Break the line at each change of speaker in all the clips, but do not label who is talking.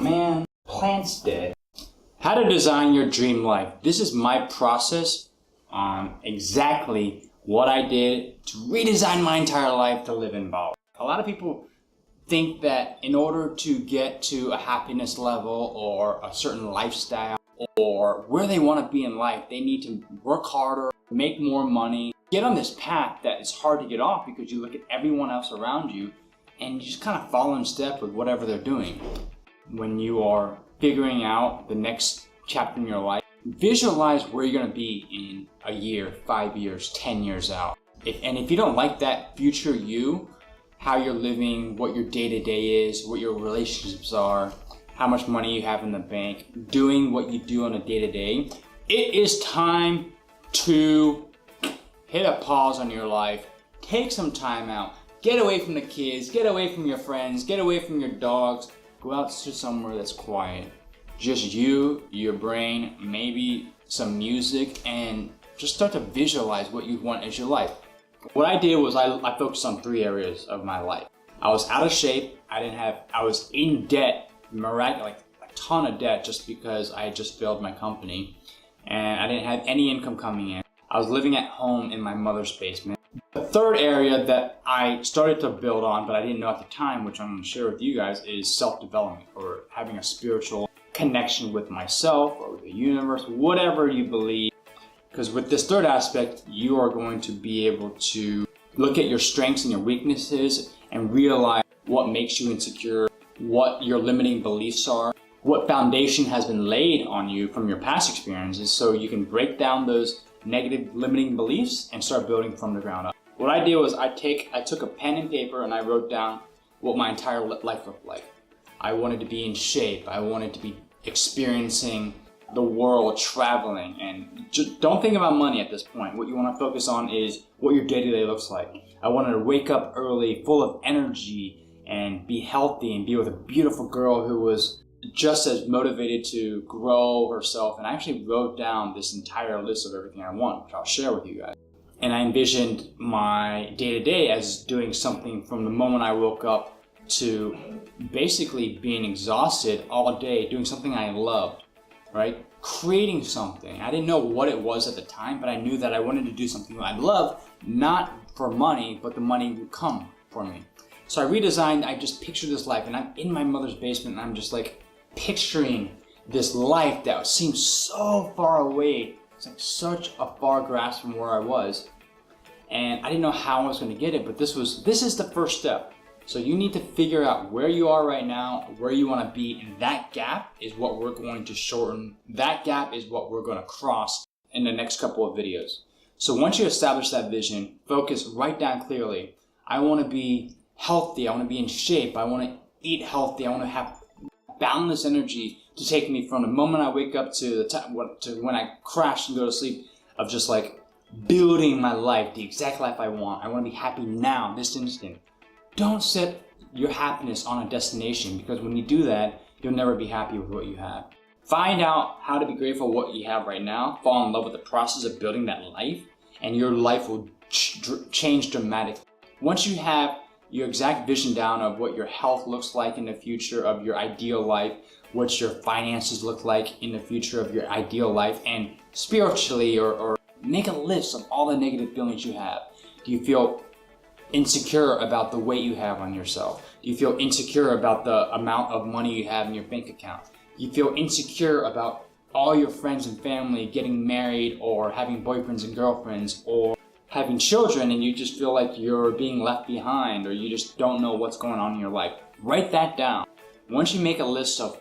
man, plant's dead. How to design your dream life. This is my process on exactly what I did to redesign my entire life to live in Bali. A lot of people think that in order to get to a happiness level or a certain lifestyle or where they want to be in life, they need to work harder, make more money, get on this path that is hard to get off because you look at everyone else around you and you just kind of follow in step with whatever they're doing. When you are figuring out the next chapter in your life, visualize where you're going to be in a year, 5 years, 10 years out. If you don't like that future you, how you're living, what your day-to-day is, what your relationships are, how much money you have in the bank, doing what you do on a day-to-day, it is time to hit a pause on your life, take some time out, get away from the kids, get away from your friends, get away from your dogs, go out to somewhere that's quiet. Just you, your brain, maybe some music, and just start to visualize what you want as your life. What I did was I focused on 3 areas of my life. I was out of shape, I was in debt, like a ton of debt just because I had just failed my company and I didn't have any income coming in. I was living at home in my mother's basement. The 3rd area that I started to build on, but I didn't know at the time, which I'm going to share with you guys, is self-development, or having a spiritual connection with myself or with the universe, whatever you believe. Because with this 3rd aspect, you are going to be able to look at your strengths and your weaknesses and realize what makes you insecure, what your limiting beliefs are, what foundation has been laid on you from your past experiences, so you can break down those negative limiting beliefs and start building from the ground up. What I did was I took a pen and paper and I wrote down what my entire life looked like. I wanted to be in shape. I wanted to be experiencing the world, traveling, and just don't think about money at this point. What you want to focus on is what your day-to-day looks like. I wanted to wake up early, full of energy, and be healthy and be with a beautiful girl who was just as motivated to grow herself. And I actually wrote down this entire list of everything I want, which I'll share with you guys. And I envisioned my day-to-day as doing something from the moment I woke up to basically being exhausted all day, doing something I loved, right? Creating something. I didn't know what it was at the time, but I knew that I wanted to do something that I loved, not for money, but the money would come for me. So I just pictured this life, and I'm in my mother's basement, and I'm just like picturing this life that seems so far away. It's like such a far grasp from where I was. And I didn't know how I was going to get it, but this is the first step. So you need to figure out where you are right now, where you want to be, and that gap is what we're going to shorten. That gap is what we're going to cross in the next couple of videos. So once you establish that vision, focus, write down clearly. I want to be healthy, I want to be in shape, I want to eat healthy, I want to have boundless energy to take me from the moment I wake up to when I crash and go to sleep, of just like building my life, the exact life I want. I want to be happy now, this instant. Don't set your happiness on a destination, because when you do that, you'll never be happy with what you have. Find out how to be grateful for what you have right now, fall in love with the process of building that life, and your life will change dramatically. Once you have your exact vision down of what your health looks like in the future of your ideal life, what your finances look like in the future of your ideal life, and spiritually, or make a list of all the negative feelings you have. Do you feel insecure about the weight you have on yourself? Do you feel insecure about the amount of money you have in your bank account? Do you feel insecure about all your friends and family getting married or having boyfriends and girlfriends or having children, and you just feel like you're being left behind, or you just don't know what's going on in your life? Write that down. Once you make a list of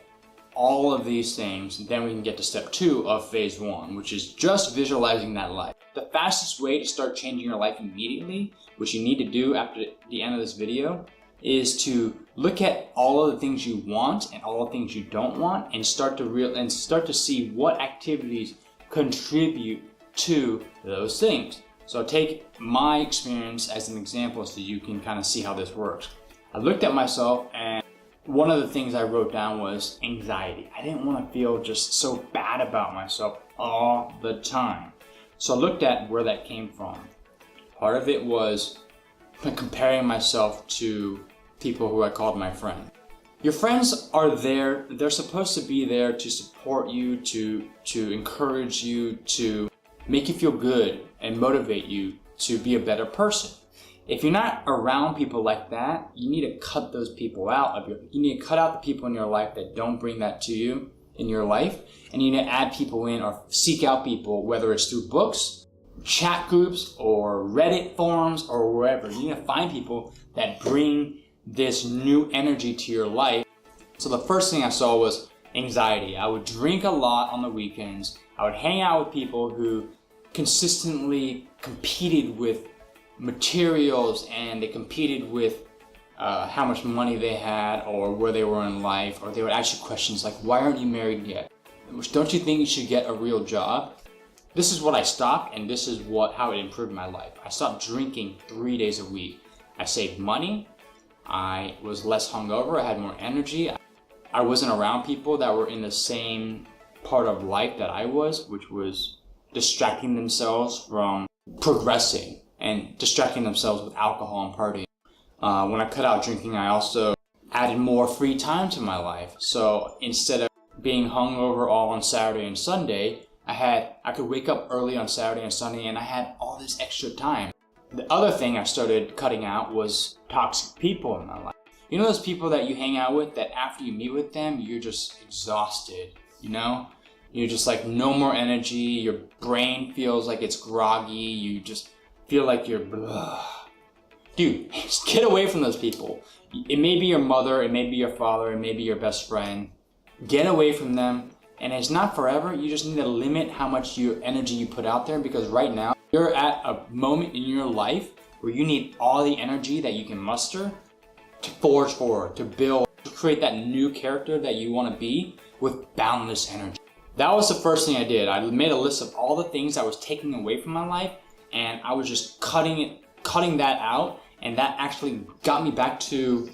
all of these things, then we can get to step 2 of phase 1, which is just visualizing that life. The fastest way to start changing your life immediately, which you need to do after the end of this video, is to look at all of the things you want and all the things you don't want, and start to see what activities contribute to those things. So take my experience as an example so you can kind of see how this works. I looked at myself, and one of the things I wrote down was anxiety. I didn't want to feel just so bad about myself all the time. So I looked at where that came from. Part of it was comparing myself to people who I called my friend. Your friends are there. They're supposed to be there to support you, to encourage you, to make you feel good and motivate you to be a better person. If you're not around people like that, you need to cut those people out you need to cut out the people in your life that don't bring that to you in your life, and you need to add people in or seek out people, whether it's through books, chat groups, or Reddit forums, or wherever. You need to find people that bring this new energy to your life. So the first thing I saw was anxiety. I would drink a lot on the weekends. I would hang out with people who consistently competed with materials, and they competed with how much money they had or where they were in life, or they would ask you questions like, why aren't you married yet? Don't you think you should get a real job? This is what I stopped, and this is how it improved my life. I stopped drinking 3 days a week. I saved money. I was less hungover. I had more energy. I wasn't around people that were in the same part of life that I was, which was distracting themselves from progressing and distracting themselves with alcohol and partying. When I cut out drinking, I also added more free time to my life. So instead of being hungover all on Saturday and Sunday, I could wake up early on Saturday and Sunday, and I had all this extra time. The other thing I started cutting out was toxic people in my life. You know those people that you hang out with that after you meet with them, you're just exhausted, you know? You're just like no more energy, your brain feels like it's groggy, you just feel like you're blah. Dude, just get away from those people. It may be your mother, it may be your father, it may be your best friend. Get away from them, and it's not forever. You just need to limit how much energy you put out there, because right now you're at a moment in your life where you need all the energy that you can muster to forge forward, to build, to create that new character that you want to be with boundless energy. That was the first thing I did. I made a list of all the things I was taking away from my life, and I was just cutting that out, and that actually got me back to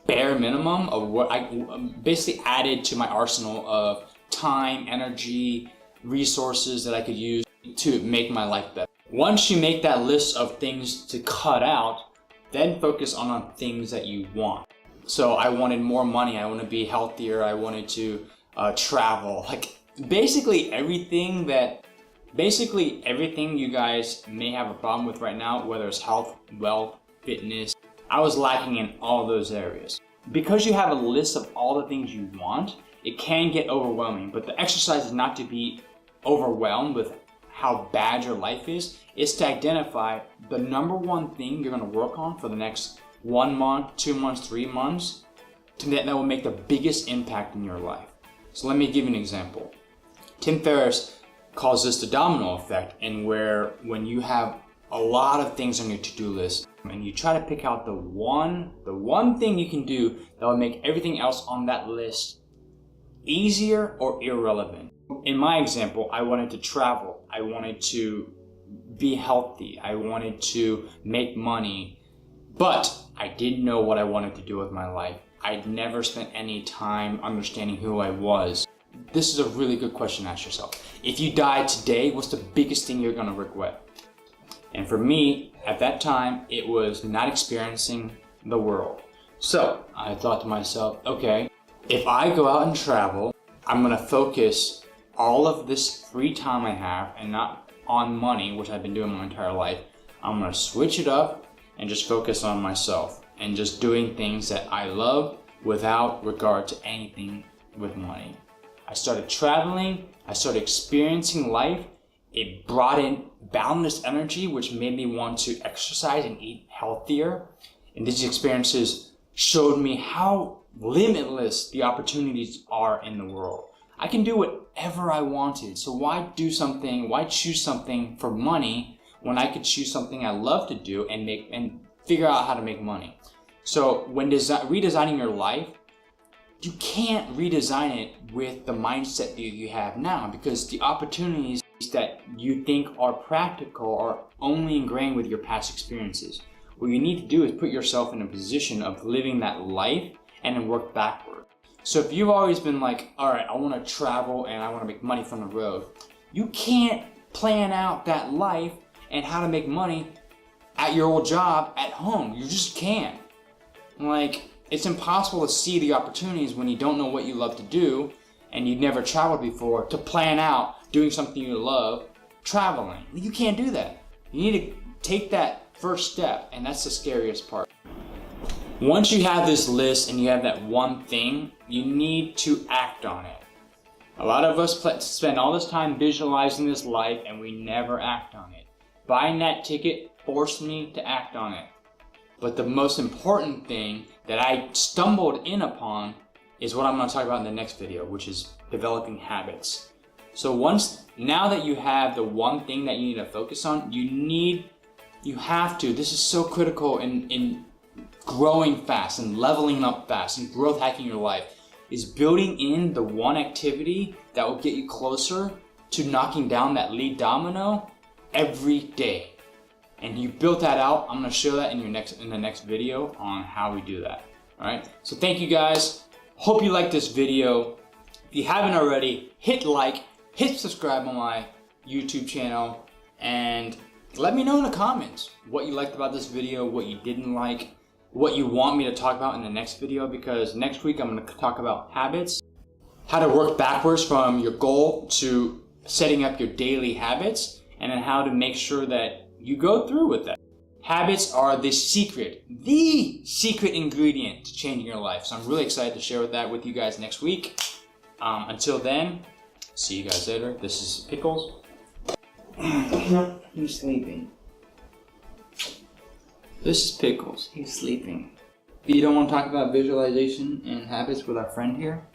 bare minimum of what I basically added to my arsenal of time, energy, resources that I could use to make my life better. Once you make that list of things to cut out, then focus on things that you want. So I wanted more money, I want to be healthier, I wanted to travel. Like basically everything you guys may have a problem with right now, whether it's health, wealth, fitness, I was lacking in all those areas. Because you have a list of all the things you want, it can get overwhelming, but the exercise is not to be overwhelmed with how bad your life is. It's to identify the number one thing you're going to work on for the next 1 month, 2 months, 3 months, that will make the biggest impact in your life. So let me give you an example. Tim Ferriss calls this the domino effect, and when you have a lot of things on your to-do list and you try to pick out the one thing you can do that will make everything else on that list easier or irrelevant. In my example, I wanted to travel, I wanted to be healthy, I wanted to make money, but I didn't know what I wanted to do with my life. I'd never spent any time understanding who I was. This is a really good question to ask yourself. If you died today, what's the biggest thing you're going to regret? And for me, at that time, it was not experiencing the world. So I thought to myself, okay, if I go out and travel, I'm going to focus all of this free time I have, and not on money, which I've been doing my entire life. I'm going to switch it up and just focus on myself and just doing things that I love without regard to anything with money. I started traveling, I started experiencing life. It brought in boundless energy, which made me want to exercise and eat healthier. And these experiences showed me how limitless the opportunities are in the world. I can do whatever I wanted. So why choose something for money when I could choose something I love to do and figure out how to make money? So when redesigning your life, you can't redesign it with the mindset that you have now, because the opportunities that you think are practical are only ingrained with your past experiences. What you need to do is put yourself in a position of living that life and then work backward. So if you've always been like, all right, I want to travel and I want to make money from the road, you can't plan out that life and how to make money at your old job at home. You just can't. Like, it's impossible to see the opportunities when you don't know what you love to do and you've never traveled before to plan out doing something you love, traveling. You can't do that. You need to take that first step, and that's the scariest part. Once you have this list and you have that one thing, you need to act on it. A lot of us spend all this time visualizing this life and we never act on it. Buying that ticket forced me to act on it. But the most important thing that I stumbled in upon is what I'm going to talk about in the next video, which is developing habits. So now that you have the one thing that you need to focus on, this is so critical in growing fast and leveling up fast and growth hacking your life, is building in the one activity that will get you closer to knocking down that lead domino every day. And you built that out. I'm going to show that in the next video on how we do that. All right. So thank you guys. Hope you liked this video. If you haven't already, hit like, hit subscribe on my YouTube channel, and let me know in the comments what you liked about this video, what you didn't like, what you want me to talk about in the next video, because next week I'm going to talk about habits, how to work backwards from your goal to setting up your daily habits, and then how to make sure that you go through with that. Habits are the secret ingredient to changing your life. So I'm really excited to share that with you guys next week. Until then, see you guys later. This is Pickles. He's sleeping. This is Pickles. He's sleeping. You don't want to talk about visualization and habits with our friend here?